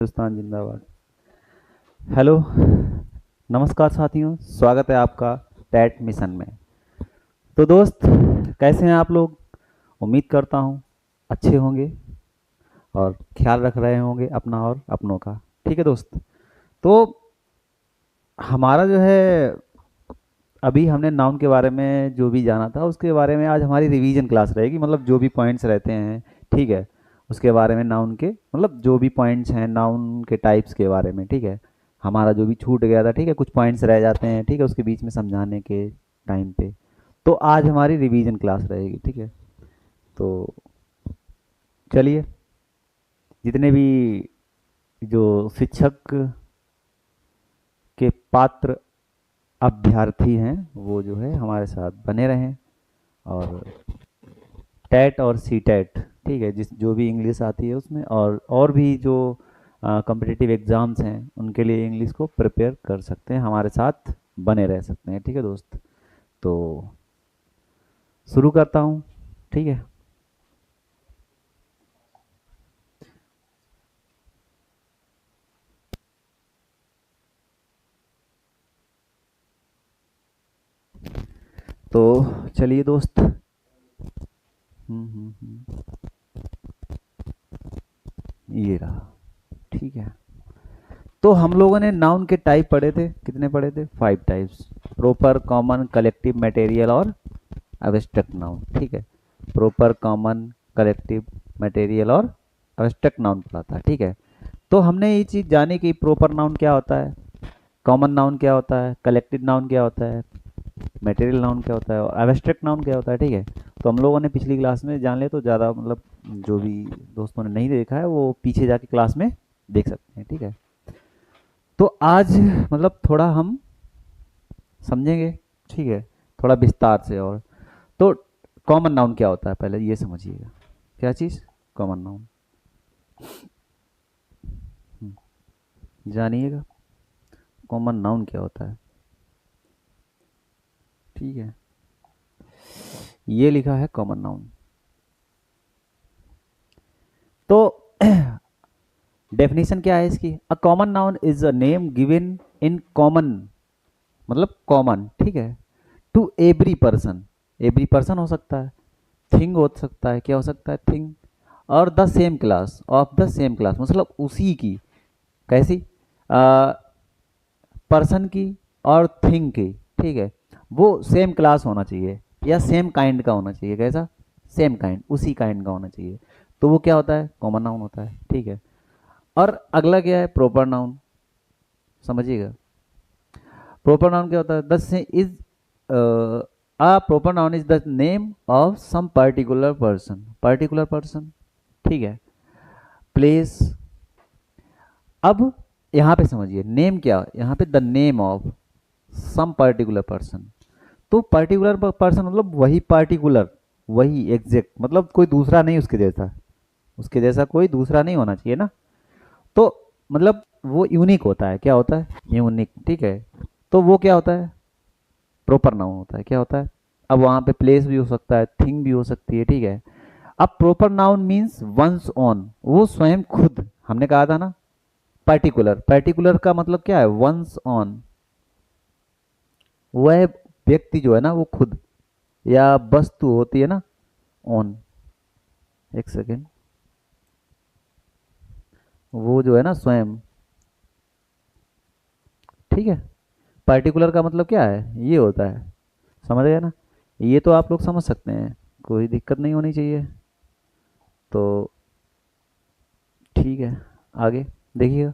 हिंदुस्तान जिंदाबाद। हेलो, नमस्कार साथियों, स्वागत है आपका टैट मिशन में। तो दोस्त, कैसे हैं आप लोग? उम्मीद करता हूँ अच्छे होंगे और ख्याल रख रहे होंगे अपना और अपनों का। ठीक है दोस्त। तो हमारा जो है, अभी हमने नाउन के बारे में जो भी जाना था उसके बारे में आज हमारी रिवीजन क्लास रहेगी। मतलब जो भी पॉइंट्स रहते हैं, ठीक है, उसके बारे में, नाउन के मतलब जो भी पॉइंट्स हैं नाउन के टाइप्स के बारे में, ठीक है। हमारा जो भी छूट गया था, ठीक है, कुछ पॉइंट्स रह जाते हैं, ठीक है, उसके बीच में समझाने के टाइम पे। तो आज हमारी रिवीजन क्लास रहेगी, ठीक है। तो चलिए, जितने भी जो शिक्षक के पात्र अभ्यर्थी हैं वो जो है हमारे साथ बने रहें। और टैट और सी टैट, ठीक है, जिस जो भी इंग्लिश आती है उसमें, और भी जो कम्पिटिटिव एग्ज़ाम्स हैं उनके लिए इंग्लिश को प्रिपेयर कर सकते हैं, हमारे साथ बने रह सकते हैं। ठीक है दोस्त। तो शुरू करता हूँ, ठीक है। तो चलिए दोस्त। ये रहा, ठीक है। तो हम लोगों ने नाउन के टाइप पढ़े थे, कितने पढ़े थे? 5 types. Proper, common, collective, material और एब्स्ट्रैक्ट नाउन, ठीक है। प्रॉपर, कॉमन, कलेक्टिव, मटेरियल और एब्स्ट्रैक्ट नाउन पढ़ा था, ठीक है। तो हमने ये चीज़ जानी कि प्रॉपर नाउन क्या होता है, कॉमन नाउन क्या होता है, कलेक्टिव नाउन क्या होता है, मटेरियल नाउन क्या होता है और एब्स्ट्रैक्ट नाउन क्या होता है, ठीक है। तो हम लोगों ने पिछली क्लास में जान लिया, तो ज़्यादा मतलब जो भी दोस्तों ने नहीं देखा है वो पीछे जाके क्लास में देख सकते हैं, ठीक है। तो आज मतलब थोड़ा हम समझेंगे, ठीक है, थोड़ा विस्तार से। और तो कॉमन नाउन क्या होता है पहले ये समझिएगा। क्या चीज़? Common noun. जानिएगा कॉमन नाउन क्या होता है, ठीक है। ये लिखा है कॉमन नाउन। तो डेफिनेशन क्या है इसकी? A common noun is a name given in common, मतलब कॉमन, ठीक है, to every person. Every person हो सकता है, थिंग हो सकता है, क्या हो सकता है? थिंग। और the same class, of the same class, मतलब उसी की, कैसी? पर्सन की और थिंग की, ठीक है, वो सेम क्लास होना चाहिए या सेम काइंड का होना चाहिए। कैसा? सेम काइंड, उसी काइंड का होना चाहिए। तो वो क्या होता है? कॉमन नाउन होता है, ठीक है। और अगला क्या है? Proper noun. समझिएगा प्रॉपर नाउन क्या होता है? दस से is a proper noun is the name of some particular person. Particular person, ठीक है, प्लेस। अब यहाँ पे समझिए नेम क्या, यहाँ पे the name of some particular person. तो पर्टिकुलर पर्सन मतलब वही पर्टिकुलर, वही एग्जैक्ट, मतलब कोई दूसरा नहीं उसके जैसा। उसके जैसा कोई दूसरा नहीं होना चाहिए ना। तो मतलब वो यूनिक होता है। क्या होता है? यूनिक, ठीक है। तो वो क्या होता है? प्रॉपर नाउन होता है। क्या होता है? अब वहाँ पे प्लेस भी हो सकता है, थिंग भी हो सकती है, ठीक है। अब proper noun means one's own, वो स्वयं खुद, हमने कहा था ना। पर्टिकुलर, पर्टिकुलर का मतलब क्या है? वंस ऑन, वह व्यक्ति जो है ना वो खुद, या वस्तु होती है ना, ऑन। एक सेकेंड, वो जो है ना स्वयं, ठीक है। पर्टिकुलर का मतलब क्या है? ये होता है, समझ गए ना? ये तो आप लोग समझ सकते हैं, कोई दिक्कत नहीं होनी चाहिए। तो ठीक है, आगे देखिएगा।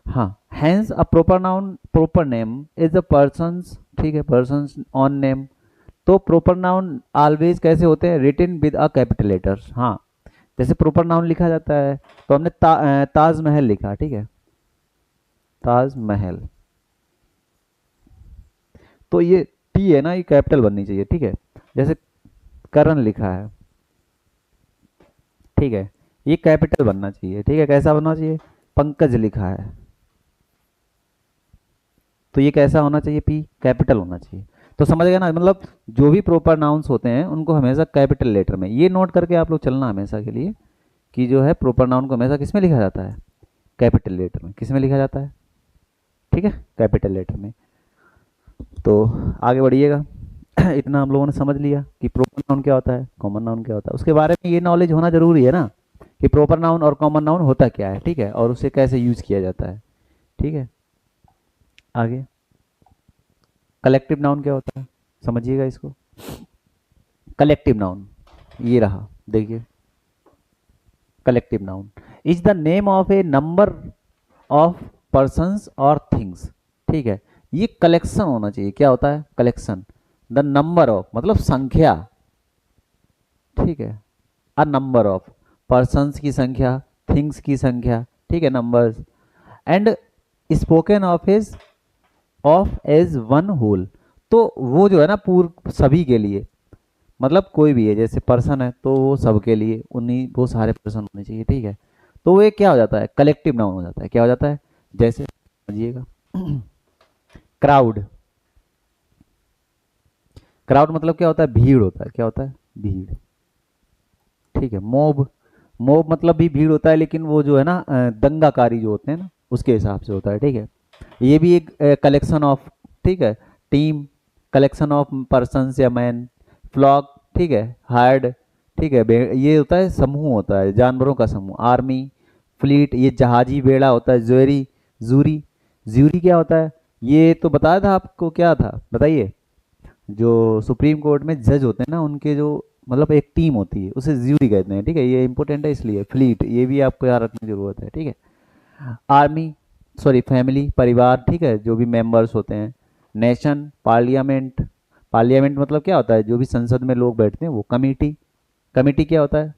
हाँ, hence a proper noun, proper name is a person's, ठीक है, पर्सन्स ऑन नेम। तो प्रॉपर नाउन ऑलवेज कैसे होते हैं? Written with a capital letters. हाँ, जैसे प्रॉपर नाउन लिखा जाता है तो हमने ताजमहल लिखा, ठीक है, ताजमहल। तो ये टी है ना, ये कैपिटल बननी चाहिए, ठीक है। जैसे करण लिखा है, ठीक है, ये कैपिटल बनना चाहिए, ठीक है। कैसा बनना चाहिए? पंकज लिखा है तो ये कैसा होना चाहिए? पी, कैपिटल होना चाहिए। तो समझ गए ना, मतलब जो भी प्रॉपर नाउन्स होते हैं उनको हमेशा कैपिटल लेटर में, ये नोट करके आप लोग चलना हमेशा के लिए, कि जो है प्रॉपर नाउन को हमेशा किस में लिखा जाता है? कैपिटल लेटर में। किस में लिखा जाता है? ठीक है, कैपिटल लेटर में। तो आगे बढ़िएगा। इतना हम लोगों ने समझ लिया कि प्रॉपर नाउन क्या होता है, कॉमन नाउन क्या होता है। उसके बारे में ये नॉलेज होना जरूरी है ना कि प्रॉपर नाउन और कॉमन नाउन होता क्या है, ठीक है, और उसे कैसे यूज किया जाता है। ठीक है, आगे कलेक्टिव नाउन क्या होता है, समझिएगा इसको। कलेक्टिव नाउन ये रहा, देखिए। Collective noun is the name of A number of persons और थिंग्स। ठीक है, ये कलेक्शन होना चाहिए। क्या होता है? कलेक्शन। द नंबर ऑफ मतलब संख्या, ठीक है, अ नंबर ऑफ पर्सन्स की संख्या, थिंग्स की संख्या, ठीक है, numbers, and spoken of as one whole. तो वो जो है ना पूर्व सभी के लिए, मतलब कोई भी है, जैसे पर्सन है तो वो सबके लिए, उन्हीं वो सारे पर्सन होने चाहिए। ठीक है, तो वो क्या हो जाता है? कलेक्टिव नाउन हो जाता है। क्या हो जाता है? जैसे समझिएगा, क्राउड। क्राउड मतलब क्या होता है? भीड़ होता है। क्या होता है? भीड़। ठीक है, मोब। मोब मतलब भी भीड़ होता है, लेकिन वो जो है ना दंगाकारी जो होते हैं ना उसके हिसाब से होता है। ठीक है, ये भी एक कलेक्शन ऑफ, ठीक है, टीम, कलेक्शन ऑफ पर्सन्स या मैन, फ्लॉक, ठीक है, हार्ड, ठीक है, ये होता है समूह, होता है जानवरों का समूह। आर्मी, फ्लीट, ये जहाजी बेड़ा होता है। ज्वेरी, जूरी। ज्यूरी क्या होता है? ये तो बताया था आपको, क्या था बताइए। जो सुप्रीम कोर्ट में जज होते हैं ना, उनके जो मतलब एक टीम होती है उसे ज्यूरी कहते हैं। ठीक है, ये इंपॉर्टेंट है इसलिए। फ्लीट ये भी आपको याद रखने की जरूरत है। ठीक है, आर्मी, सॉरी फैमिली, परिवार, ठीक है, जो भी मेंबर्स होते हैं। Nation, parliament. पार्लियामेंट मतलब क्या होता है? जो भी संसद में लोग बैठते हैं वो। कमिटी। कमिटी क्या होता है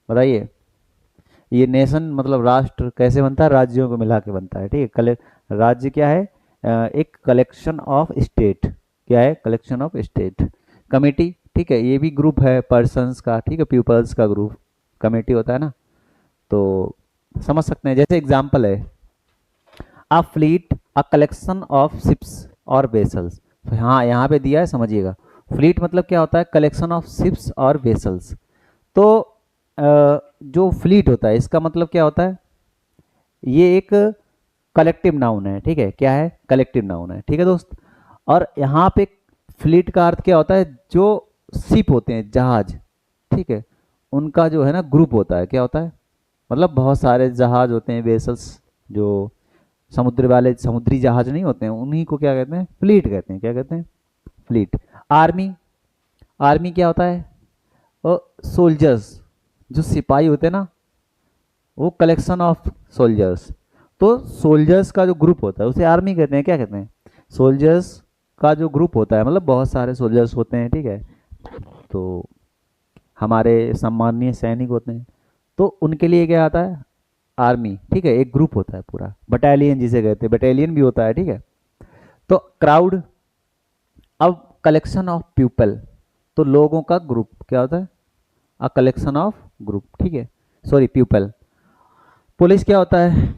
बताइए। ये नेशन मतलब राष्ट्र कैसे बनता है? राज्यों को मिला के बनता है। ठीक है, राज्य क्या है? एक कलेक्शन ऑफ स्टेट। क्या है? Collection of state. कमिटी, ठीक है, ये भी ग्रुप है पर्सन्स का, ठीक है, पीपल्स का ग्रुप कमेटी होता है ना। तो समझ सकते हैं, जैसे एग्जाम्पल है a fleet, a collection of ships और वेसल्स। हाँ, यहाँ पे दिया है, समझिएगा। फ्लीट मतलब क्या होता है? कलेक्शन ऑफ शिप्स और वेसल्स। तो जो फ्लीट होता है इसका मतलब क्या होता है? ये एक कलेक्टिव नाउन है। ठीक है, क्या है? कलेक्टिव नाउन है। ठीक है दोस्त। और यहाँ पे फ्लीट का अर्थ क्या होता है? जो शिप होते हैं, जहाज, ठीक है, उनका जो है ना ग्रुप होता है। क्या होता है? मतलब बहुत सारे जहाज होते हैं, वेसल्स, जो समुद्र वाले समुद्री जहाज नहीं होते हैं, उन्हीं को क्या कहते हैं? फ्लीट कहते हैं। क्या कहते हैं? फ्लीट। आर्मी। आर्मी क्या होता है? और सोल्जर्स, जो सिपाही होते हैं ना, वो कलेक्शन ऑफ सोल्जर्स। तो सोल्जर्स का जो ग्रुप होता है उसे आर्मी कहते हैं। क्या कहते हैं? सोल्जर्स का जो ग्रुप होता है, मतलब बहुत सारे सोल्जर्स होते हैं। ठीक है, तो हमारे सम्माननीय सैनिक होते हैं, तो उनके लिए क्या आता है? आर्मी। ठीक है, एक ग्रुप होता है पूरा, बटालियन जिसे कहते हैं, बटालियन भी होता है। ठीक है, तो क्राउड। अब कलेक्शन ऑफ पीपल, तो लोगों का ग्रुप क्या होता है? A collection of group. ठीक है, सॉरी पीपल। पुलिस क्या होता है?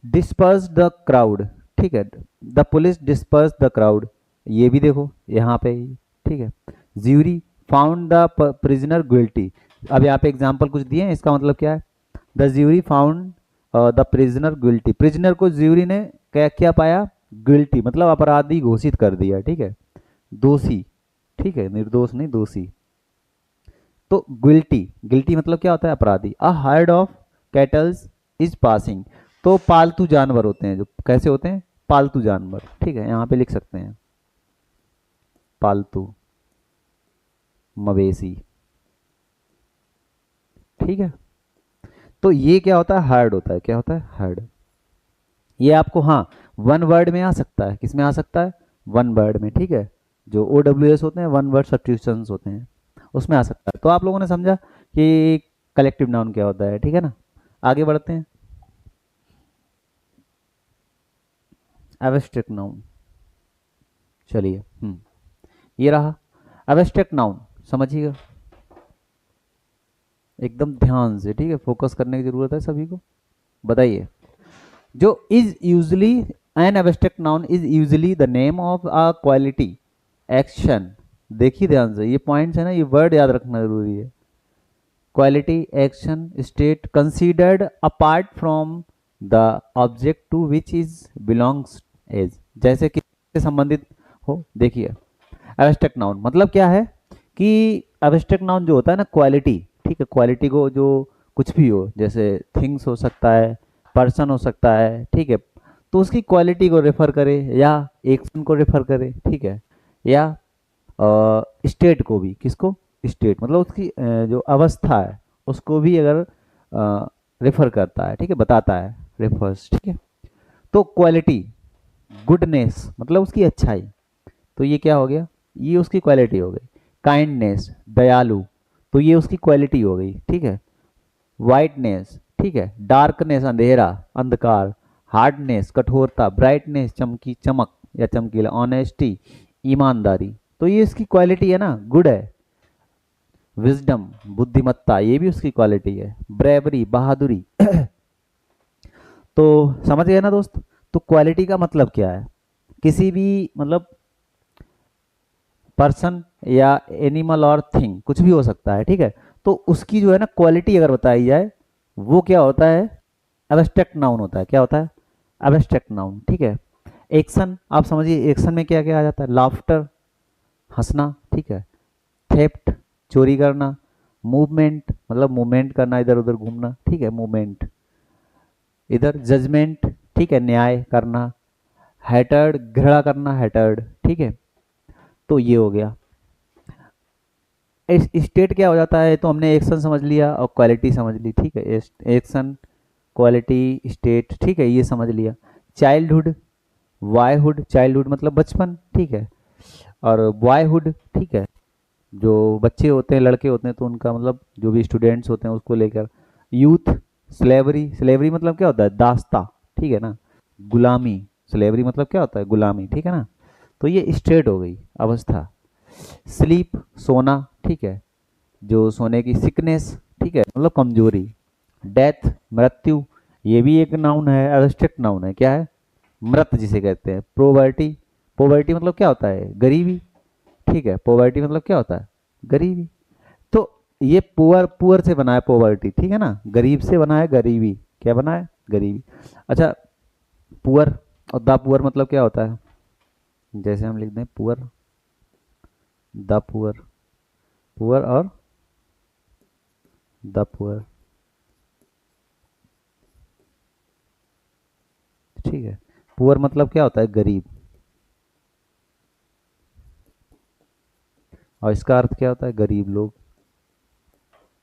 Disperse the crowd. ठीक है, the police disperse the crowd. ये भी देखो यहाँ पे ही, ठीक है। Jury found the prisoner guilty. अब यहाँ पे एग्जाम्पल कुछ दिए हैं, इसका मतलब क्या है? The jury found the prisoner guilty. Prisoner को ज्यूरी ने क्या क्या पाया? गिल्टी मतलब अपराधी घोषित कर दिया। ठीक है, दोषी। ठीक है, निर्दोष नहीं, दोषी। तो गिल्टी, गिल्टी मतलब क्या होता है? अपराधी। A herd of kettles is passing. तो पालतू जानवर होते हैं, जो कैसे होते हैं? पालतू जानवर। ठीक है, यहाँ पे लिख सकते हैं पालतू, मवेशी। ठीक है, तो ये क्या होता है? हर्ड होता है। क्या होता है? हर्ड। ये आपको हाँ वन वर्ड में आ सकता है। किस में आ सकता है? वन वर्ड में। ठीक है, जो ओ डब्ल्यू एस होते हैं, वन वर्ड सब्स्टिट्यूशंस होते हैं, उसमें आ सकता है। तो आप लोगों ने समझा कि कलेक्टिव नाउन क्या होता है। ठीक है ना, आगे बढ़ते हैं। एब्स्ट्रैक्ट नाउन, चलिए। ये रहा एब्स्ट्रैक्ट नाउन, समझिएगा एकदम ध्यान से। ठीक है, फोकस करने की जरूरत है सभी को। बताइए, जो is usually, an abstract noun is usually the name of a quality, action. देखिए ध्यान से, ये पॉइंट्स है ना, ये वर्ड याद रखना जरूरी है। Quality, action, state considered apart from the object to which is belongs as, जैसे किससे संबंधित हो। देखिए एब्स्ट्रैक्ट नाउन मतलब क्या है कि एब्स्ट्रैक्ट नाउन जो होता है ना क्वालिटी, ठीक है, क्वालिटी को जो कुछ भी हो, जैसे थिंग्स हो सकता है, पर्सन हो सकता है, ठीक है, तो उसकी क्वालिटी को रेफर करे या एक्शन को रेफर करे, ठीक है, या स्टेट को भी, किसको, स्टेट मतलब उसकी जो अवस्था है उसको भी अगर रेफर करता है, ठीक है, बताता है, रेफर्स, ठीक है। तो क्वालिटी, गुडनेस मतलब उसकी अच्छाई, तो ये क्या हो गया, ये उसकी क्वालिटी हो गई। काइंडनेस, दयालु, तो ये उसकी क्वालिटी हो गई, ठीक है। वाइटनेस, ठीक है, डार्कनेस अंधेरा, अंधकार, हार्डनेस कठोरता, ब्राइटनेस चमकी चमक या चमकीला, ऑनेस्टी ईमानदारी, तो ये इसकी क्वालिटी है ना, गुड है। विजडम बुद्धिमत्ता, ये भी उसकी क्वालिटी है। ब्रेवरी बहादुरी तो समझ गए ना दोस्त। तो क्वालिटी का मतलब क्या है, किसी भी मतलब पर्सन या एनिमल और थिंग कुछ भी हो सकता है, ठीक है, तो उसकी जो है ना क्वालिटी अगर बताई जाए वो क्या होता है, एब्स्ट्रैक्ट नाउन होता है। क्या होता है, एब्स्ट्रैक्ट नाउन, ठीक है। एक्शन आप समझिए, एक्शन में क्या क्या आ जाता है, लाफ्टर हंसना, ठीक है, थेफ्ट चोरी करना, मूवमेंट मतलब मूवमेंट करना, इधर उधर घूमना, ठीक है, मूवमेंट, इधर जजमेंट, ठीक है, न्याय करना, हैटर्ड घृणा करना, हैटर्ड, ठीक है। तो ये हो गया। स्टेट क्या हो जाता है, तो हमने एक्शन समझ लिया और क्वालिटी समझ ली, ठीक है, एक्शन क्वालिटी स्टेट, ठीक है, ये समझ लिया। चाइल्डहुड, बॉयहुड, चाइल्डहुड मतलब बचपन, ठीक है, और बॉयहुड, ठीक है, जो बच्चे होते हैं, लड़के होते हैं, तो उनका मतलब जो भी स्टूडेंट्स होते हैं उसको लेकर। यूथ, स्लेवरी, स्लेवरी मतलब क्या होता है, दास्ता, ठीक है ना, गुलामी, स्लेवरी मतलब क्या होता है, गुलामी, ठीक है ना। तो ये स्टेट हो गई, अवस्था। स्लीप सोना, ठीक है, जो सोने की, सिकनेस, ठीक है, मतलब कमजोरी। डेथ मृत्यु, ये भी एक नाउन है, एब्स्ट्रैक्ट नाउन है, क्या है, मृत जिसे कहते हैं। प्रोवर्टी, पोवर्टी मतलब क्या होता है, गरीबी, ठीक है, पोवर्टी मतलब क्या होता है, गरीबी। तो ये पुअर, पुअर से बना है पोवर्टी, ठीक है ना, गरीब से बना है गरीबी, क्या बना है, गरीबी। अच्छा, पुअर और द पुअर मतलब क्या होता है, जैसे हम लिख दें पुअर, द पुअर, पुअर और द पुअर, ठीक है। पुअर मतलब क्या होता है, गरीब, और इसका अर्थ क्या होता है, गरीब लोग,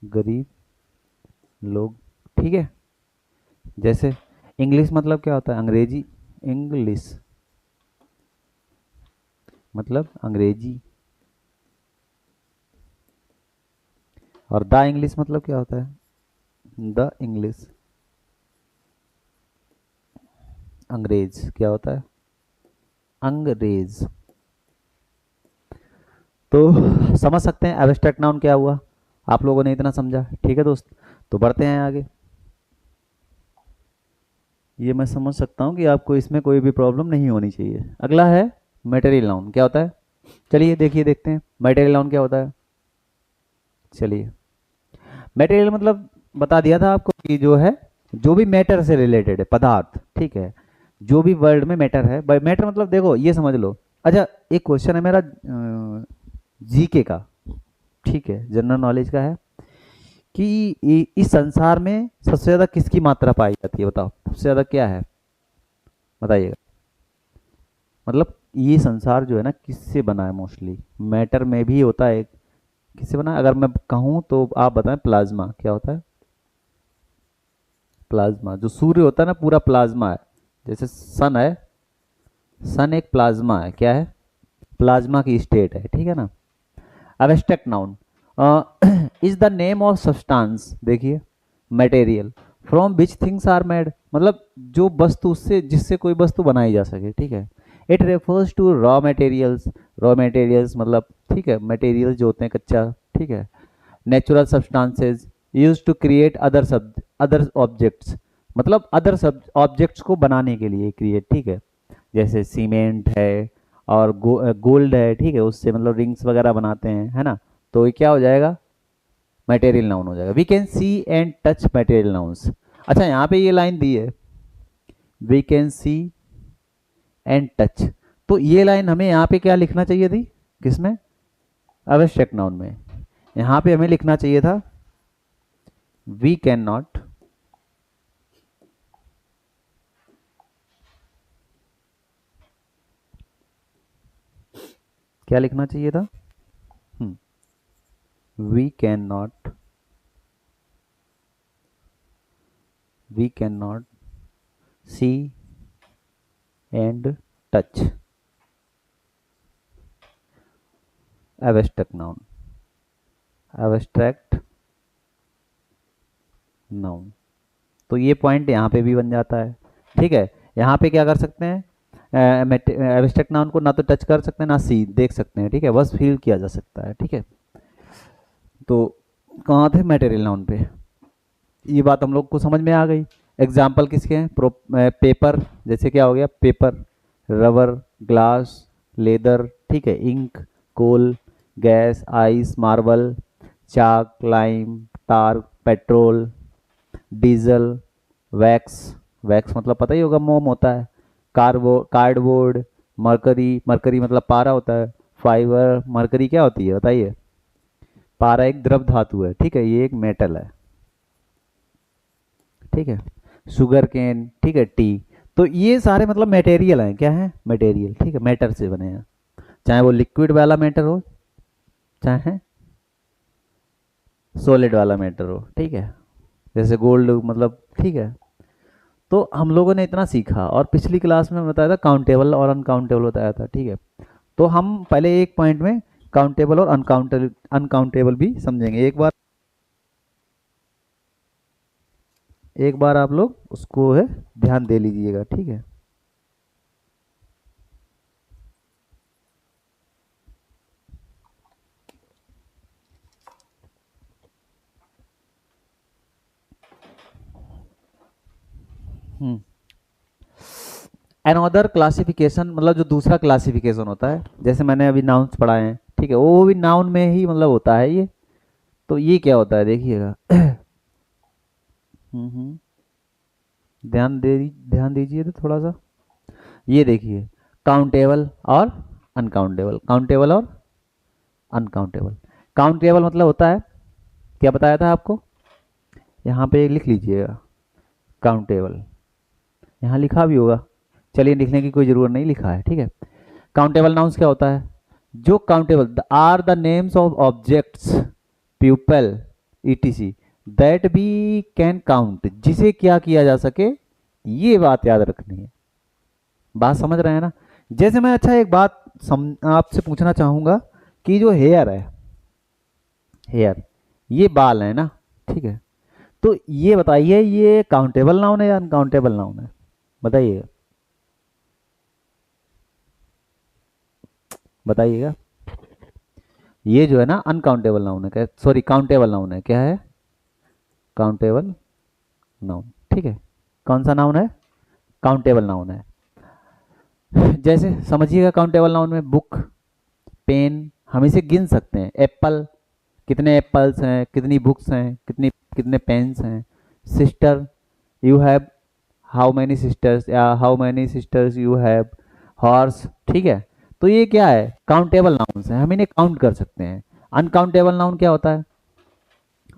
गरीब लोग, ठीक है। जैसे इंग्लिश मतलब क्या होता है, अंग्रेजी, इंग्लिश मतलब अंग्रेजी, और द इंग्लिश मतलब क्या होता है, द इंग्लिश, अंग्रेज, क्या होता है, अंग्रेज। तो समझ सकते हैं एब्स्ट्रैक्ट नाउन क्या हुआ, आप लोगों ने इतना समझा, ठीक है दोस्त। तो बढ़ते हैं आगे। ये मैं समझ सकता हूँ कि आपको इसमें कोई भी प्रॉब्लम नहीं होनी चाहिए। अगला है मटेरियल नाउन, क्या होता है, चलिए देखिए, देखते हैं मटेरियल नाउन क्या होता है। चलिए, मटेरियल मतलब बता दिया था आपको कि जो है, जो भी मैटर से रिलेटेड है, पदार्थ, ठीक है, जो भी वर्ल्ड में मैटर है, मैटर मतलब देखो ये समझ लो। अच्छा, एक क्वेश्चन है मेरा जीके का, ठीक है, जनरल नॉलेज का है, कि इस संसार में सबसे ज्यादा किसकी मात्रा पाई जाती है, बताओ सबसे ज्यादा क्या है, बताइएगा। मतलब ये संसार जो है ना किससे बना है, मोस्टली मैटर में भी होता है, किससे बना है? अगर मैं कहूँ तो आप बताएं, प्लाज्मा, क्या होता है, प्लाज्मा, जो सूर्य होता है ना पूरा प्लाज्मा है, जैसे सन है, सन एक प्लाज्मा है, क्या है, प्लाज्मा की स्टेट है, ठीक है ना। Abstract noun is the name of substance, देखिए, material from which things are made, मतलब जो वस्तु उससे, जिससे कोई वस्तु बनाई जा सके, ठीक है। It refers to raw materials, raw materials मतलब, ठीक है, मटेरियल जो होते हैं कच्चा, ठीक है। Natural substances use to create other सब अदर ऑब्जेक्ट्स, मतलब अदर सब ऑब्जेक्ट्स को बनाने के लिए क्रिएट, ठीक है, जैसे सीमेंट है और गोल्ड है, ठीक है, उससे मतलब रिंग्स वगैरह बनाते हैं, है ना। तो ये क्या हो जाएगा, मटेरियल नाउन हो जाएगा। We can see and touch material nouns. अच्छा, यहाँ पे ये लाइन दी है, we can see and touch. तो ये लाइन हमें यहाँ पे क्या लिखना चाहिए थी, किसमें, आवश्यक नाउन में। यहाँ पे हमें लिखना चाहिए था वी कैन नॉट क्या लिखना चाहिए था, we can not, we can not see and touch abstract noun, abstract noun. तो ये पॉइंट यहाँ पे भी बन जाता है। ठीक है, यहाँ पे क्या कर सकते हैं, एब्स्ट्रैक्ट नाउन को ना तो टच कर सकते हैं ना सी देख सकते हैं। ठीक है, बस फील किया जा सकता है। ठीक है, तो कहाँ थे, मटेरियल नाउन पे। ये बात हम लोग को समझ में आ गई। एग्जाम्पल किसके हैं, पेपर, जैसे क्या हो गया, पेपर, रबर, ग्लास, लेदर, ठीक है, इंक, कोल, गैस, आइस, मार्बल, चाक, लाइम, टार, पेट्रोल, डीजल, वैक्स, वैक्स मतलब पता ही होगा मोम होता है, कार्डबोर्ड, मरकरी, मरकरी मतलब पारा होता है, फाइबर, मरकरी क्या होती है बताइए, पारा एक द्रव धातु है। ठीक है, ये एक मेटल है। ठीक है, शुगर केन, ठीक है, टी। तो ये सारे मतलब मटेरियल हैं, क्या है, मटेरियल। ठीक है, मैटर से बने हैं, चाहे वो लिक्विड वाला मैटर हो चाहे सॉलिड वाला मैटर हो। ठीक है, जैसे गोल्ड मतलब। ठीक है, तो हम लोगों ने इतना सीखा और पिछली क्लास में बताया था काउंटेबल और अनकाउंटेबल बताया था। ठीक है, तो हम पहले एक पॉइंट में काउंटेबल और अनकाउंटेबल अनकाउंटेबल भी समझेंगे। एक बार आप लोग उसको है ध्यान दे लीजिएगा। ठीक है, हम्म, अनदर क्लासिफिकेशन मतलब जो दूसरा क्लासिफिकेशन होता है, जैसे मैंने अभी नाउन्स पढ़ाए हैं। ठीक है, वो भी नाउन में ही मतलब होता है ये। तो ये क्या होता है देखिएगा, ध्यान दीजिए तो थोड़ा सा। ये देखिए, काउंटेबल और अनकाउंटेबल, काउंटेबल और अनकाउंटेबल। काउंटेबल मतलब होता है, क्या बताया था आपको, यहाँ पे लिख लीजिएगा काउंटेबल, यहाँ लिखा भी होगा, चलिए लिखने की कोई ज़रूरत नहीं, लिखा है। ठीक है, काउंटेबल नाउन्स क्या होता है, जो countable are the names of objects, people, etc that be can count, जिसे क्या किया जा सके, ये बात याद रखनी है। बात समझ रहे हैं ना। जैसे मैं अच्छा एक बात आपसे पूछना चाहूंगा कि जो हेयर है, हेयर, ये बाल है ना। ठीक है, तो ये बताइए ये काउंटेबल नाउन है या अनकाउंटेबल नाउन है, बताइए, बताइएगा। ये जो है ना अनकाउंटेबल नाउन है, क्या, सॉरी काउंटेबल नाउन है, क्या है, काउंटेबल नाउन। ठीक है, कौन सा नाउन है, काउंटेबल नाउन है। जैसे समझिएगा, काउंटेबल नाउन में बुक, पेन, हम इसे गिन सकते हैं। एप्पल, कितने एप्पल्स हैं, कितनी बुक्स हैं, कितनी कितने पेन्स हैं। Sister, you have how many sisters, या how many sisters you have. Horse, ठीक है। तो ये क्या है, काउंटेबल नाउन्स हैं, हम इन्हें काउंट कर सकते हैं। अनकाउंटेबल नाउन क्या होता है,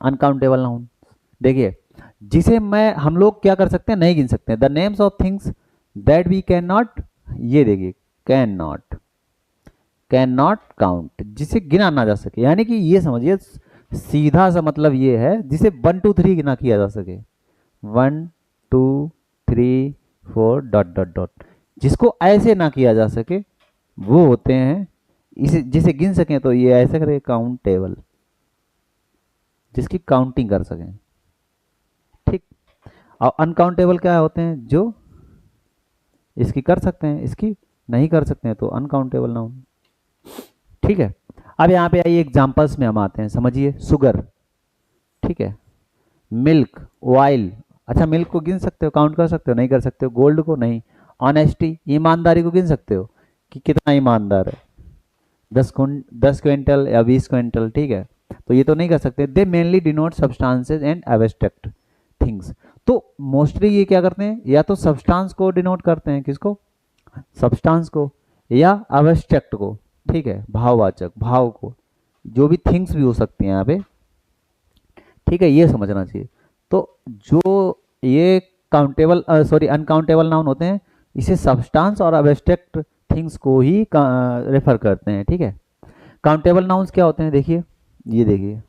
अनकाउंटेबल नाउन देखिए, जिसे मैं हम लोग क्या कर सकते हैं, नहीं गिन सकते हैं। The names of things that we can not, ये देखिए, कैन नॉट काउंट, जिसे गिना ना जा सके, यानी कि ये समझिए सीधा सा मतलब ये है जिसे 1 2 3 गिना किया जा सके, 1 2 3 4 डॉट डॉट डॉट, जिसको ऐसे ना किया जा सके वो होते हैं, इसे जिसे गिन सकें तो ये ऐसे करे काउंटेबल, जिसकी काउंटिंग कर सकें। ठीक, और अनकाउंटेबल क्या होते हैं, जो इसकी कर सकते हैं इसकी नहीं कर सकते हैं, तो अनकाउंटेबल नाउन। ठीक है, अब यहाँ पे आइए एग्जांपल्स में हम आते हैं, समझिए, शुगर, ठीक है, मिल्क, ऑयल। अच्छा, मिल्क को गिन सकते हो, काउंट कर सकते हो, नहीं कर सकते हो। गोल्ड को नहीं। ऑनेस्टी, ईमानदारी को गिन सकते हो कि कितना ईमानदार है, 10 क्विंटल या 20 क्विंटल। ठीक है, तो ये तो नहीं कर सकते। दे mainly denote substances and abstract things. तो मोस्टली ये क्या करते हैं, या तो सब्सटेंस को डिनोट करते हैं, किसको, सब्सटेंस को, या अब्स्ट्रैक्ट को, ठीक है, भाववाचक, भाव को, जो भी थिंग्स भी हो सकती हैं यहाँ पे, ठीक है, ये समझना चाहिए। तो जो ये काउंटेबल सॉरी अनकाउंटेबल नाउन होते हैं, इसे सब्सटेंस और अब्स्ट्रैक्ट थिंग्स को ही रेफर करते हैं, ठीक है। काउंटेबल नाउन्स क्या होते हैं, देखिए, ये देखिए,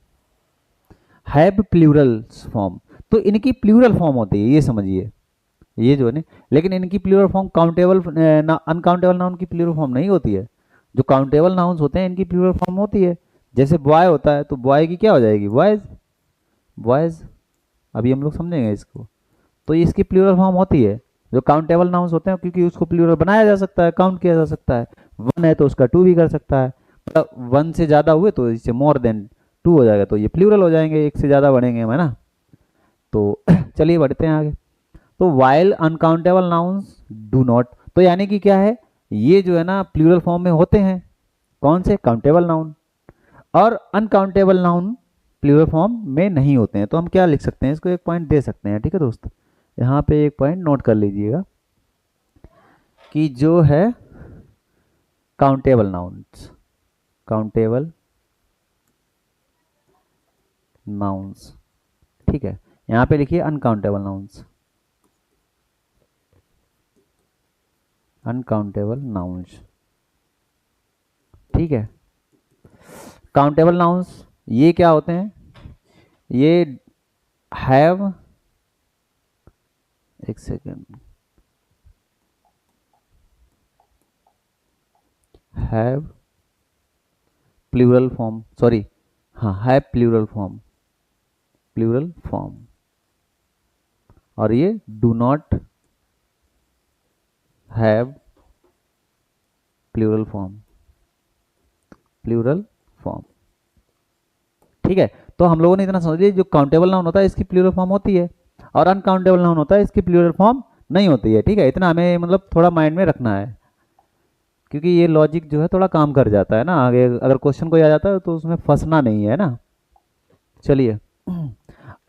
हैव प्लूरल फॉर्म, तो इनकी प्लूरल फॉर्म होती है, ये समझिए, ये जो है ना, लेकिन इनकी plural form countable uncountable noun की प्लूरल फॉर्म नहीं होती है। जो काउंटेबल नाउन्स होते हैं इनकी प्लूरल फॉर्म होती है। जैसे बॉय होता है तो बॉय की क्या हो जाएगी, बॉयज, बॉयज, अभी हम लोग समझेंगे इसको। तो इसकी प्लूरल फॉर्म होती है। जो काउंटेबल नाउन्स होते हैं, क्योंकि उसको प्लूरल बनाया जा सकता है, काउंट किया जा सकता है, वन है तो उसका टू भी कर सकता है, मतलब वन से ज़्यादा हुए तो इससे मोर देन टू हो जाएगा, तो ये प्लूरल हो जाएंगे, एक से ज़्यादा बढ़ेंगे, है ना। तो चलिए बढ़ते हैं आगे। तो while uncountable nouns do not, तो यानी कि क्या है, ये जो है ना प्लूरल फॉर्म में होते हैं, कौन से, काउंटेबल नाउन, और अनकाउंटेबल नाउन प्लूरल फॉर्म में नहीं होते हैं। तो हम क्या लिख सकते हैं, इसको एक पॉइंट दे सकते हैं, ठीक है दोस्त, यहाँ पे एक पॉइंट नोट कर लीजिएगा कि जो है काउंटेबल नाउन्स, काउंटेबल नाउन्स, ठीक है, यहाँ पे लिखिए अनकाउंटेबल नाउन्स, अनकाउंटेबल नाउन्स, ठीक है। काउंटेबल नाउन्स ये क्या होते हैं, ये हैव, एक second, have plural form, sorry, हाँ, have plural form, plural form, और ये do not have plural form, plural form, ठीक है। तो हम लोगों ने इतना समझ लिया, जो काउंटेबल नाउन होता है इसकी प्लूरल फॉर्म होती है, और अनकाउंटेबल नाउन होता है इसकी प्लूरल फॉर्म नहीं होती है, ठीक है। इतना हमें मतलब थोड़ा माइंड में रखना है, क्योंकि ये लॉजिक जो है थोड़ा काम कर जाता है ना, आगे अगर क्वेश्चन कोई आ जाता है तो उसमें फंसना नहीं है ना। चलिए,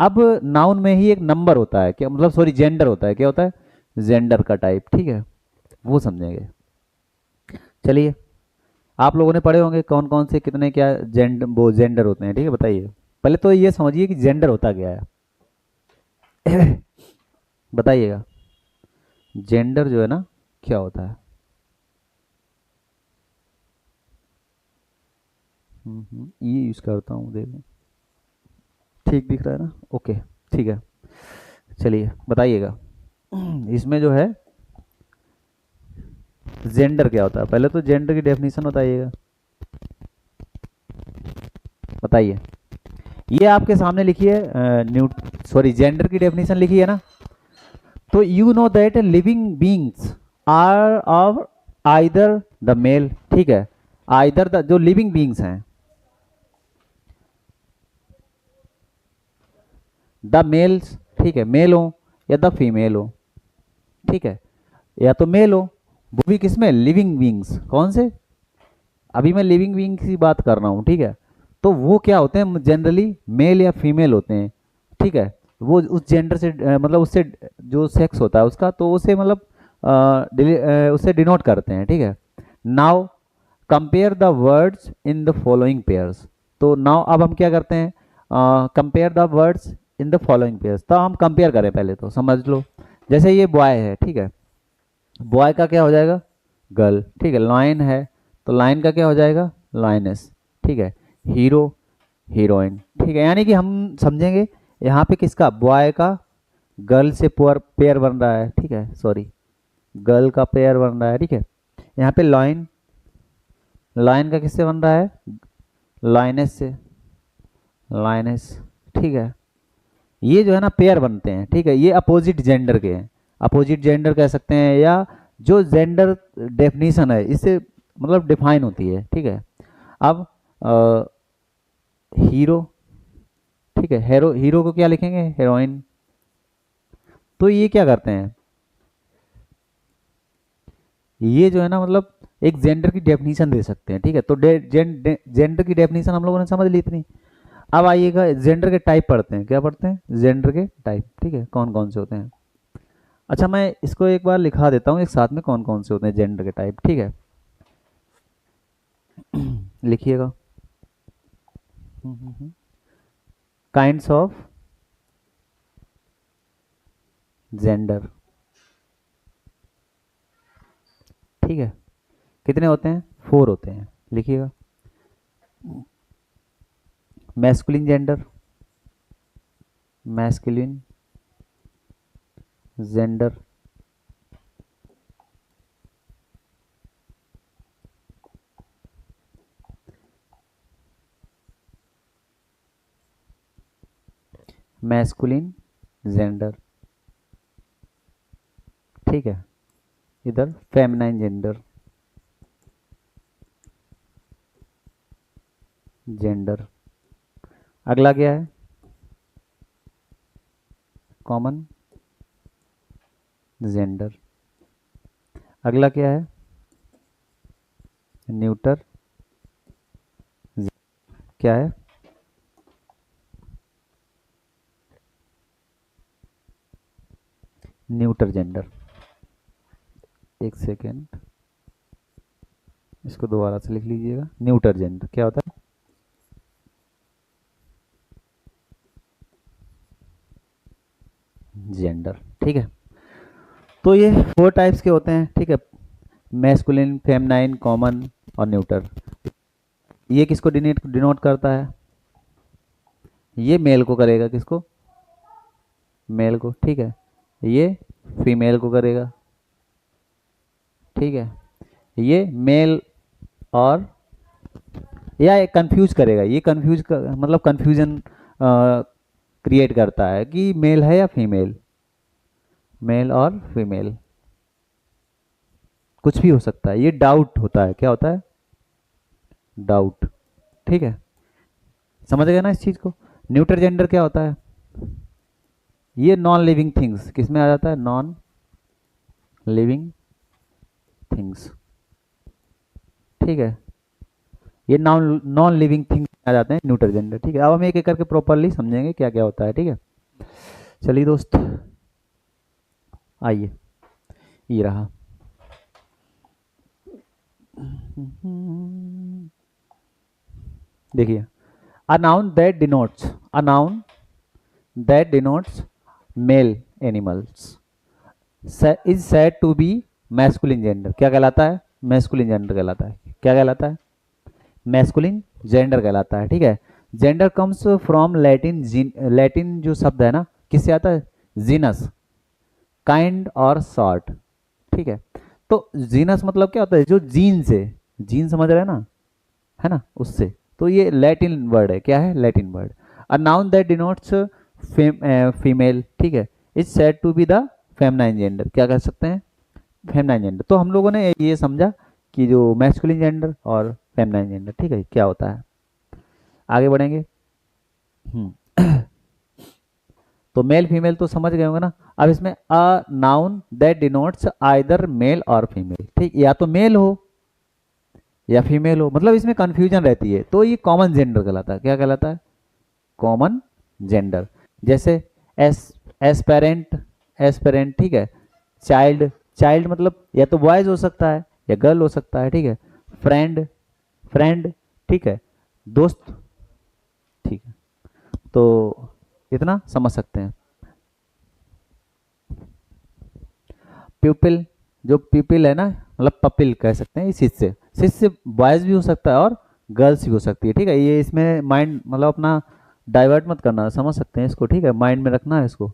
अब नाउन में ही एक नंबर होता है, क्या मतलब, सॉरी, जेंडर होता है, क्या होता है, जेंडर का टाइप, ठीक है, वो समझेंगे। चलिए, आप लोगों ने पढ़े होंगे कौन कौन से कितने क्या वो जेंडर होते हैं, ठीक है, बताइए। पहले तो ये समझिए कि जेंडर होता क्या है। बताइएगा, जेंडर जो है ना क्या होता है। ये यूज करता हूँ, देखो, ठीक दिख रहा है ना, ओके, ठीक है। चलिए बताइएगा, इसमें जो है जेंडर क्या होता है, पहले तो जेंडर की डेफिनेशन बताइएगा, बताइए। ये आपके सामने लिखी है, न्यू, सॉरी, जेंडर की डेफिनेशन लिखी है ना। तो you know that living beings are of either the male, ठीक है, आइदर द, जो लिविंग बींग्स हैं, द मेल्स, ठीक है, मेल हो या द फीमेल हो, ठीक है, या तो मेल हो, वो भी किसमें, लिविंग बींग्स, कौन से, अभी मैं लिविंग बींग की बात कर रहा हूँ, ठीक है। तो वो क्या होते हैं, जनरली मेल या फीमेल होते हैं, ठीक है। वो उस जेंडर से मतलब उससे जो सेक्स होता है उसका, तो उसे मतलब उसे डिनोट करते हैं, ठीक है। Now compare the words in the following pairs, तो नाउ अब हम क्या करते हैं, compare the words in the following pairs, तो हम कंपेयर करें, पहले तो समझ लो, जैसे ये बॉय है, ठीक है, बॉय का क्या हो जाएगा, गर्ल, ठीक है, लाइन है तो लाइन का क्या हो जाएगा, लाइनेस, ठीक है, हीरो, हीरोइन, ठीक है। यानी कि हम समझेंगे यहाँ पे किसका, बॉय का गर्ल से पेयर बन रहा है, ठीक है, सॉरी, गर्ल का पेयर बन रहा है, ठीक है। यहाँ पे लाइन, लाइन का किससे बन रहा है, लाइनेस से, लाइनेस, ठीक है। ये जो है ना पेयर बनते हैं, ठीक है, ये अपोजिट जेंडर के हैं, अपोजिट जेंडर कह सकते हैं, या जो जेंडर डेफिनेशन है इससे मतलब डिफाइन होती है, ठीक है। अब हीरो, ठीक है, हीरो, हीरो को क्या लिखेंगे, हीरोइन। तो ये क्या करते हैं, ये जो है ना मतलब एक जेंडर की डेफिनेशन दे सकते हैं, ठीक है। तो जेंडर की डेफिनेशन हम लोगों ने समझ ली इतनी। अब आइएगा जेंडर के टाइप पढ़ते हैं, क्या पढ़ते हैं, जेंडर के टाइप, ठीक है, कौन कौन से होते हैं। अच्छा मैं इसको एक बार लिखा देता हूँ एक साथ में, कौन कौन से होते हैं जेंडर के टाइप, ठीक है। लिखिएगा। काइंड्स ऑफ जेंडर, ठीक है, कितने होते हैं, 4 होते हैं, लिखिएगा। Masculine gender, masculine gender, masculine gender, ठीक है। इधर फेमिनाइन जेंडर, जेंडर। अगला क्या है, कॉमन जेंडर। अगला क्या है, न्यूटर, क्या है, न्यूटर जेंडर। एक सेकेंड, इसको दोबारा से लिख लीजिएगा, न्यूटर जेंडर क्या होता है, जेंडर, ठीक है। तो ये 4 टाइप्स के होते हैं, ठीक है, मैस्कुलिन, फेमनाइन, कॉमन और न्यूटर। ये किसको डिनोट करता है, ये मेल को करेगा, किसको, मेल को, ठीक है। ये फीमेल को करेगा, ठीक है। ये मेल और, या कंफ्यूज करेगा, ये मतलब कंफ्यूजन क्रिएट करता है कि मेल है या फीमेल, मेल और फीमेल कुछ भी हो सकता है, ये डाउट होता है, क्या होता है, डाउट, ठीक है। समझ गए ना इस चीज को। न्यूटर जेंडर क्या होता है, ये नॉन लिविंग थिंग्स किस में आ जाता है, नॉन लिविंग थिंग्स, ठीक है। ये नॉन नॉन लिविंग थिंग्स आ जाते हैं न्यूटर जेंडर, ठीक है। अब हम एक एक करके प्रॉपरली समझेंगे क्या क्या होता है, ठीक है। चलिए दोस्त, आइए, ये रहा। देखिए, a noun that denotes, a noun that denotes male animals is said to be masculine gender, क्या कहलाता है, masculine gender कहलाता है, क्या कहलाता है, masculine gender कहलाता है, ठीक है। Gender comes from Latin, Latin जो शब्द है ना, किससे आता है, जीनस, काइंड और सॉर्ट, ठीक है। तो जीनस मतलब क्या होता है, जो जीन से, जीन समझ रहे हैं ना, है ना, उससे। तो ये लैटिन वर्ड है, क्या है, Latin word. A noun that denotes female, ठीक है, is said to be the feminine gender, क्या कह सकते हैं, फेमनाइन जेंडर। तो हम लोगों ने ये समझा कि जो मैस्कुलिन जेंडर और फेमनाइन जेंडर, ठीक है, क्या होता है। आगे बढ़ेंगे। तो मेल फीमेल तो समझ गए होंगे ना। अब इसमें a noun that denotes either male और फीमेल, ठीक, या तो मेल हो या फीमेल हो, मतलब इसमें कंफ्यूजन रहती है, तो ये कॉमन जेंडर कहलाता है, क्या कहलाता है, कॉमन जेंडर। जैसे एस एस्पेरेंट, एस्पेरेंट, ठीक है। चाइल्ड, चाइल्ड मतलब या तो बॉयज हो सकता है या गर्ल हो सकता है, ठीक है। फ्रेंड, फ्रेंड, ठीक है, दोस्त, ठीक है। तो इतना समझ सकते हैं। प्यूपिल, जो पीपल है ना, मतलब पपिल कह सकते हैं, ये शिष्य, शिष्य बॉयज भी हो सकता है और गर्ल्स भी हो सकती है, ठीक है। ये इसमें माइंड मतलब अपना डाइवर्ट मत करना, समझ सकते हैं इसको, ठीक है, माइंड में रखना है इसको।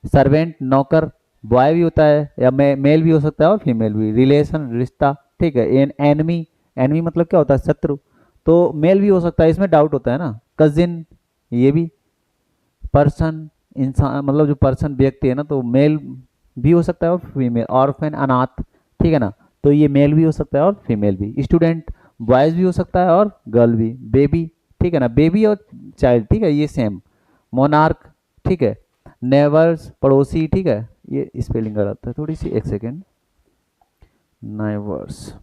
सर्वेंट, नौकर, बॉय भी होता है या मेल भी हो सकता है और फीमेल भी। रिलेशन, रिश्ता, ठीक है। एनमी, एनमी मतलब क्या होता है, शत्रु, तो मेल भी हो सकता है, इसमें डाउट होता है ना। कजिन, ये भी। पर्सन, इंसान मतलब जो पर्सन व्यक्ति है ना, तो मेल भी हो सकता है और फीमेल। ऑर्फन, अनाथ, ठीक है ना, तो ये मेल भी हो सकता है और फीमेल भी। स्टूडेंट, बॉयज भी हो सकता है और गर्ल भी। बेबी, ठीक है ना, बेबी और चाइल्ड, ठीक है, ये सेम। मोनार्क, ठीक है। नेवर्स, पड़ोसी, ठीक है, ये स्पेलिंग गलत है थोड़ी सी, एक सेकेंड। नेवर्स,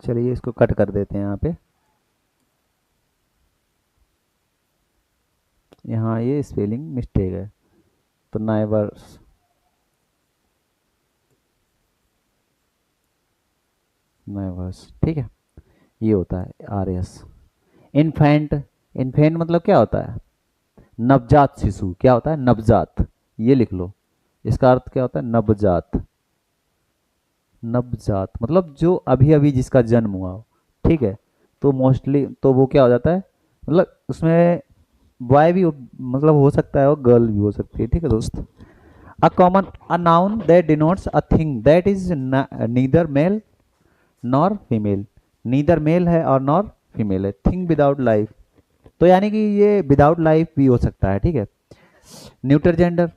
चलिए इसको कट कर देते हैं यहाँ पे। यहाँ ये स्पेलिंग मिस्टेक है, तो नाइवर्स, नाइवर्स, ठीक है, ये होता है आर एस। इन्फेंट, इन्फेंट मतलब क्या होता है? नवजात शिशु। क्या होता है? नवजात। ये लिख लो, इसका अर्थ क्या होता है? नवजात। नवजात मतलब जो अभी अभी जिसका जन्म हुआ हो, ठीक है। तो मोस्टली तो वो क्या हो जाता है, मतलब उसमें बॉय भी मतलब हो सकता है और गर्ल भी हो सकती है, ठीक है दोस्त। A common, a noun that denotes a thing that is neither male nor female. Neither male है और नॉर फीमेल है। थिंग विदाउट लाइफ, तो यानी कि ये विदाउट लाइफ भी हो सकता है, ठीक है। न्यूटर जेंडर,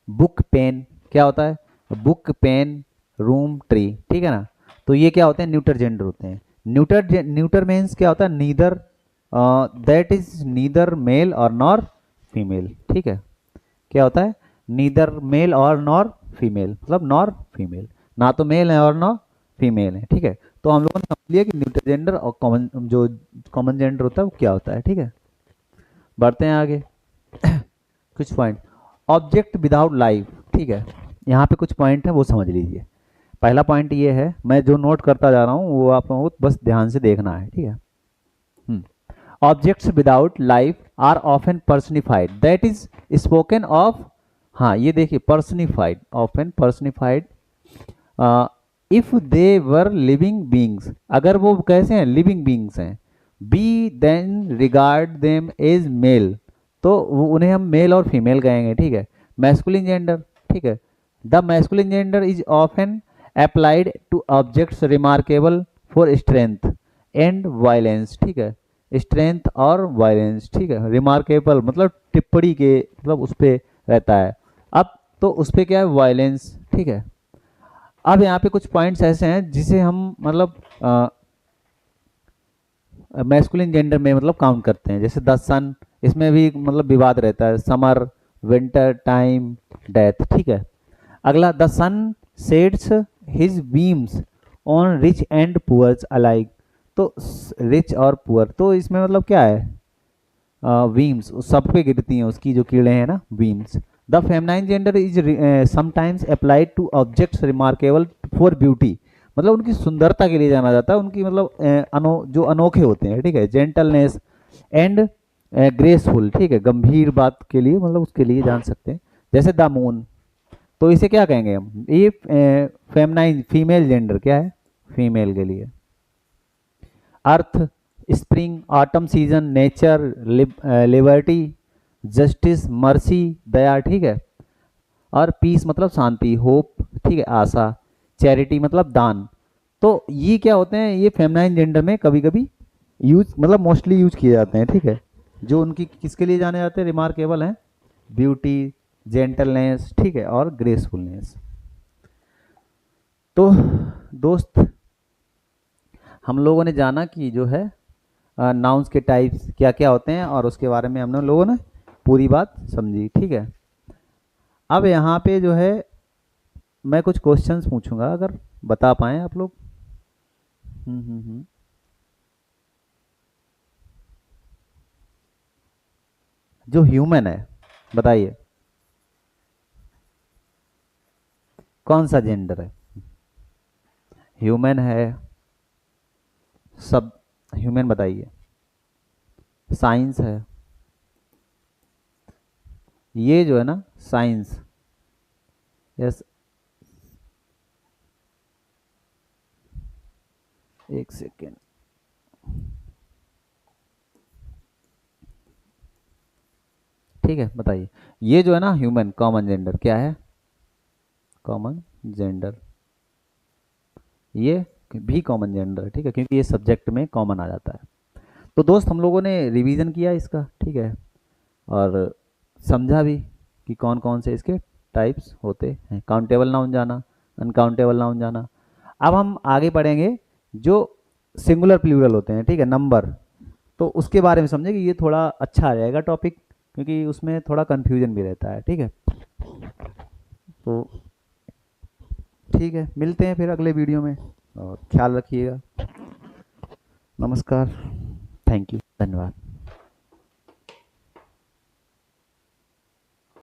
बुक पेन, क्या होता है? बुक पेन रूम ट्री, ठीक है ना। तो ये क्या होते हैं? न्यूटर जेंडर होते हैं। न्यूटर मीन्स क्या होता है? Neither, that is neither male और नॉर फीमेल, ठीक है। क्या होता है? नीदर मेल और नॉर फीमेल, मतलब नॉर फीमेल, ना तो मेल है और ना फीमेल है, ठीक है। तो हम लोगों ने समझ लिया कि न्यूटर जेंडर और कॉमन, जो कॉमन जेंडर होता है वो क्या होता है, ठीक है। बढ़ते हैं आगे। कुछ पॉइंट, ऑब्जेक्ट विदाउट लाइफ, ठीक है। यहाँ पे कुछ पॉइंट है वो समझ लीजिए। पहला पॉइंट ये है, मैं जो नोट करता जा रहा हूँ वो आप लोगों को बस ध्यान से देखना है, ठीक है। Objects without life are often personified, that is spoken of. हाँ ये देखिए, personified, often personified if they were living beings, अगर वो कैसे हैं? लिविंग बींग्स हैं। Be then regard them as male, तो उन्हें हम मेल और फीमेल कहेंगे, ठीक है। मैस्कुलिन जेंडर, ठीक है। The masculine gender is often applied two objects remarkable for strength and violence, ठीक है। स्ट्रेंथ और वायलेंस, ठीक है। रिमार्केबल मतलब टिप्पणी के, मतलब उस पे रहता है। अब तो उस पे क्या है? वायलेंस, ठीक है। अब यहाँ पे कुछ पॉइंट्स ऐसे हैं जिसे हम मतलब मैस्कुलिन जेंडर में मतलब काउंट करते हैं, जैसे द सन, इसमें भी मतलब विवाद रहता है, समर, विंटर टाइम, डेथ, ठीक है। अगला, the sun sheds his beams on rich and poors alike, तो रिच और पुअर, तो इसमें मतलब क्या है? बीम्स सब पे गिरती हैं उसकी जो कीड़े हैं ना, beams. The feminine gender is sometimes applied two objects remarkable for beauty, मतलब उनकी सुंदरता के लिए जाना जाता है, उनकी मतलब जो अनोखे होते हैं, ठीक है। जेंटलनेस एंड ग्रेसफुल, ठीक है, गंभीर बात के लिए मतलब उसके लिए जान सकते हैं। जैसे द मून, तो इसे क्या कहेंगे हम? ये फेमनाइन, फीमेल जेंडर, क्या है? फीमेल के लिए। Earth, spring, autumn season, nature, liberty, justice, mercy, दया, ठीक है। और पीस मतलब शांति, होप, ठीक है, आशा, चैरिटी मतलब दान। तो ये क्या होते हैं? ये फेमनाइन जेंडर में कभी कभी यूज, मतलब मोस्टली यूज किए जाते हैं, ठीक है। जो उनकी किसके लिए जाने जाते हैं? रिमार्केबल हैं, ब्यूटी, जेंटलनेस, ठीक है, और ग्रेसफुलनेस। तो दोस्त, हम लोगों ने जाना कि जो है नाउन्स के टाइप्स क्या क्या होते हैं, और उसके बारे में हमने लोगों ने पूरी बात समझी, ठीक है। अब यहाँ पे जो है मैं कुछ क्वेश्चंस पूछूंगा, अगर बता पाए आप लोग। हम्म। जो ह्यूमन है, बताइए कौन सा जेंडर है? ह्यूमन है, सब ह्यूमन, बताइए। साइंस है, ये जो है ना साइंस, यस। एक सेकेंड, ठीक है, बताइए। ये जो है ना ह्यूमन, कॉमन जेंडर क्या है? कॉमन जेंडर, ये भी कॉमन जेंडर है, ठीक है, क्योंकि ये सब्जेक्ट में कॉमन आ जाता है। तो दोस्त, हम लोगों ने रिवीजन किया इसका, ठीक है, और समझा भी कि कौन कौन से इसके टाइप्स होते हैं। काउंटेबल नाउन जाना, अनकाउंटेबल नाउन जाना। अब हम आगे बढ़ेंगे जो सिंगुलर प्लूरल होते हैं, ठीक है, नंबर। तो उसके बारे में समझें कि ये थोड़ा अच्छा आ जाएगा टॉपिक, क्योंकि उसमें थोड़ा कन्फ्यूजन भी रहता है। ठीक है, तो ठीक है, मिलते हैं फिर अगले वीडियो में, और ख्याल रखिएगा। नमस्कार, थैंक यू, धन्यवाद।